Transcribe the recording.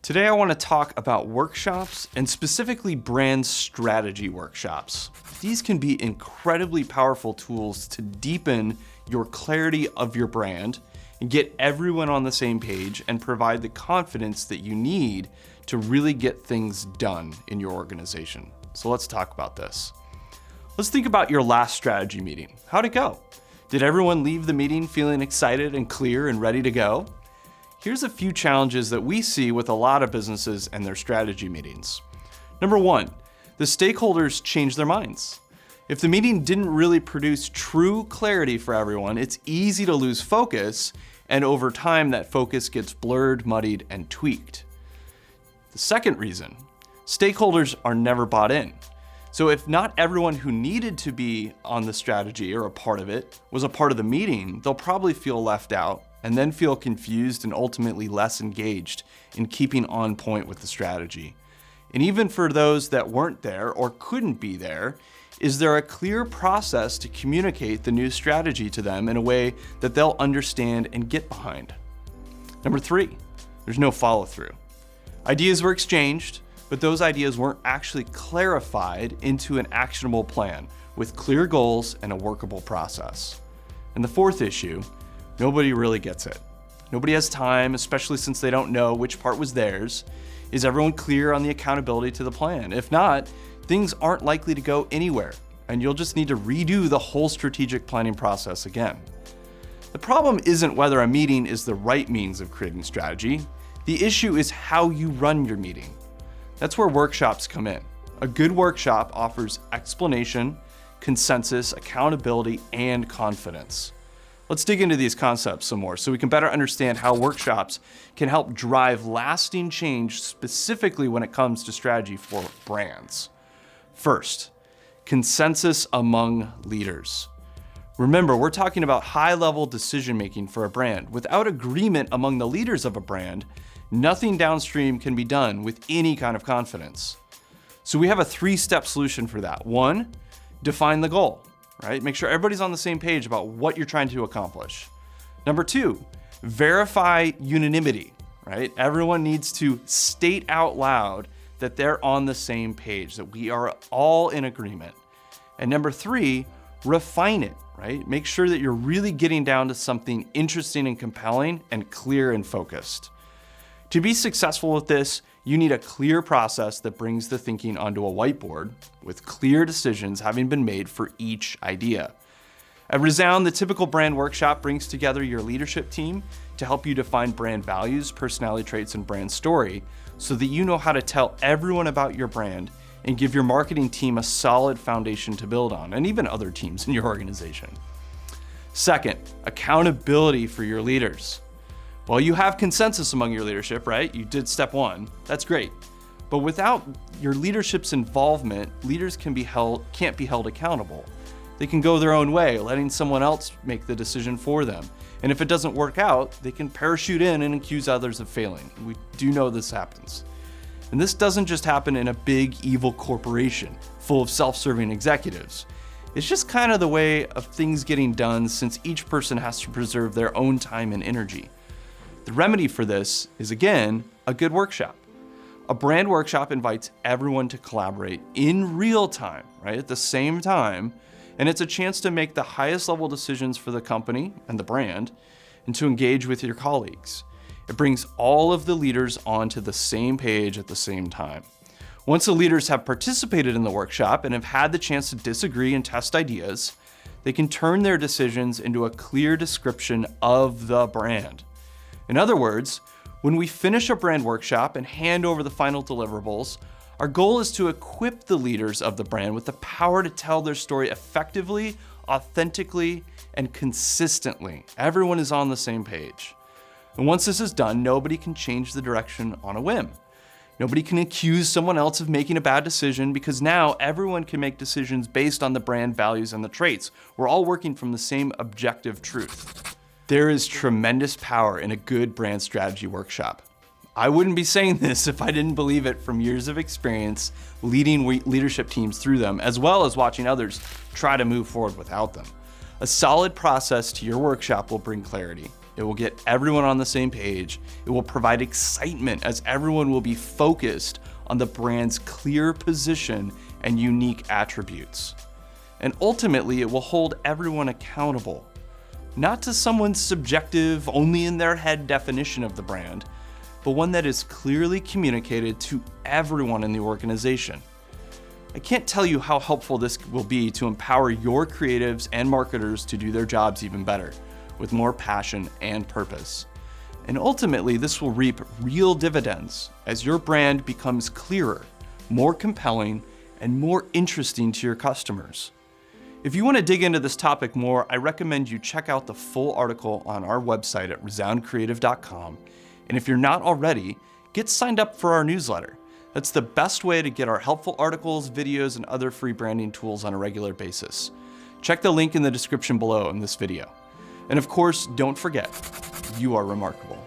Today I want to talk about workshops and specifically brand strategy workshops. These can be incredibly powerful tools to deepen your clarity of your brand and get everyone on the same page and provide the confidence that you need to really get things done in your organization. So let's talk about this. Let's think about your last strategy meeting. How'd it go? Did everyone leave the meeting feeling excited and clear and ready to go? Here's a few challenges that we see with a lot of businesses and their strategy meetings. Number one, the stakeholders change their minds. If the meeting didn't really produce true clarity for everyone, it's easy to lose focus, and over time that focus gets blurred, muddied, and tweaked. The second reason, stakeholders are never bought in. So if not everyone who needed to be on the strategy or a part of it was a part of the meeting, they'll probably feel left out and then feel confused and ultimately less engaged in keeping on point with the strategy. And even for those that weren't there or couldn't be there, is there a clear process to communicate the new strategy to them in a way that they'll understand and get behind? Number three, there's no follow-through. Ideas were exchanged, but those ideas weren't actually clarified into an actionable plan with clear goals and a workable process. And the fourth issue, nobody really gets it. Nobody has time, especially since they don't know which part was theirs. Is everyone clear on the accountability to the plan? If not, things aren't likely to go anywhere, and you'll just need to redo the whole strategic planning process again. The problem isn't whether a meeting is the right means of creating strategy. The issue is how you run your meeting. That's where workshops come in. A good workshop offers explanation, consensus, accountability, and confidence. Let's dig into these concepts some more so we can better understand how workshops can help drive lasting change, specifically when it comes to strategy for brands. First, consensus among leaders. Remember, we're talking about high-level decision-making for a brand. Without agreement among the leaders of a brand, nothing downstream can be done with any kind of confidence. So we have a three-step solution for that. One, define the goal, right? Make sure everybody's on the same page about what you're trying to accomplish. Number two, verify unanimity, right? Everyone needs to state out loud that they're on the same page, that we are all in agreement. And number three, refine it, right? Make sure that you're really getting down to something interesting and compelling and clear and focused. To be successful with this, you need a clear process that brings the thinking onto a whiteboard with clear decisions having been made for each idea. At Resound, the typical brand workshop brings together your leadership team to help you define brand values, personality traits, and brand story so that you know how to tell everyone about your brand and give your marketing team a solid foundation to build on, and even other teams in your organization. Second, accountability for your leaders. Well, you have consensus among your leadership, right? You did step one. That's great. But without your leadership's involvement, leaders can't be held accountable. They can go their own way, letting someone else make the decision for them. And if it doesn't work out, they can parachute in and accuse others of failing. We do know this happens. And this doesn't just happen in a big evil corporation full of self-serving executives. It's just kind of the way of things getting done since each person has to preserve their own time and energy. The remedy for this is, again, a good workshop. A brand workshop invites everyone to collaborate in real time, right, at the same time, and it's a chance to make the highest level decisions for the company and the brand and to engage with your colleagues. It brings all of the leaders onto the same page at the same time. Once the leaders have participated in the workshop and have had the chance to disagree and test ideas, they can turn their decisions into a clear description of the brand. In other words, when we finish a brand workshop and hand over the final deliverables, our goal is to equip the leaders of the brand with the power to tell their story effectively, authentically, and consistently. Everyone is on the same page. And once this is done, nobody can change the direction on a whim. Nobody can accuse someone else of making a bad decision because now everyone can make decisions based on the brand values and the traits. We're all working from the same objective truth. There is tremendous power in a good brand strategy workshop. I wouldn't be saying this if I didn't believe it from years of experience leading leadership teams through them, as well as watching others try to move forward without them. A solid process to your workshop will bring clarity. It will get everyone on the same page. It will provide excitement as everyone will be focused on the brand's clear position and unique attributes. And ultimately, it will hold everyone accountable, not to someone's subjective, only in their head definition of the brand, but one that is clearly communicated to everyone in the organization. I can't tell you how helpful this will be to empower your creatives and marketers to do their jobs even better, with more passion and purpose. And ultimately, this will reap real dividends as your brand becomes clearer, more compelling, and more interesting to your customers. If you want to dig into this topic more, I recommend you check out the full article on our website at resoundcreative.com. And if you're not already, get signed up for our newsletter. That's the best way to get our helpful articles, videos, and other free branding tools on a regular basis. Check the link in the description below in this video. And of course, don't forget, you are remarkable.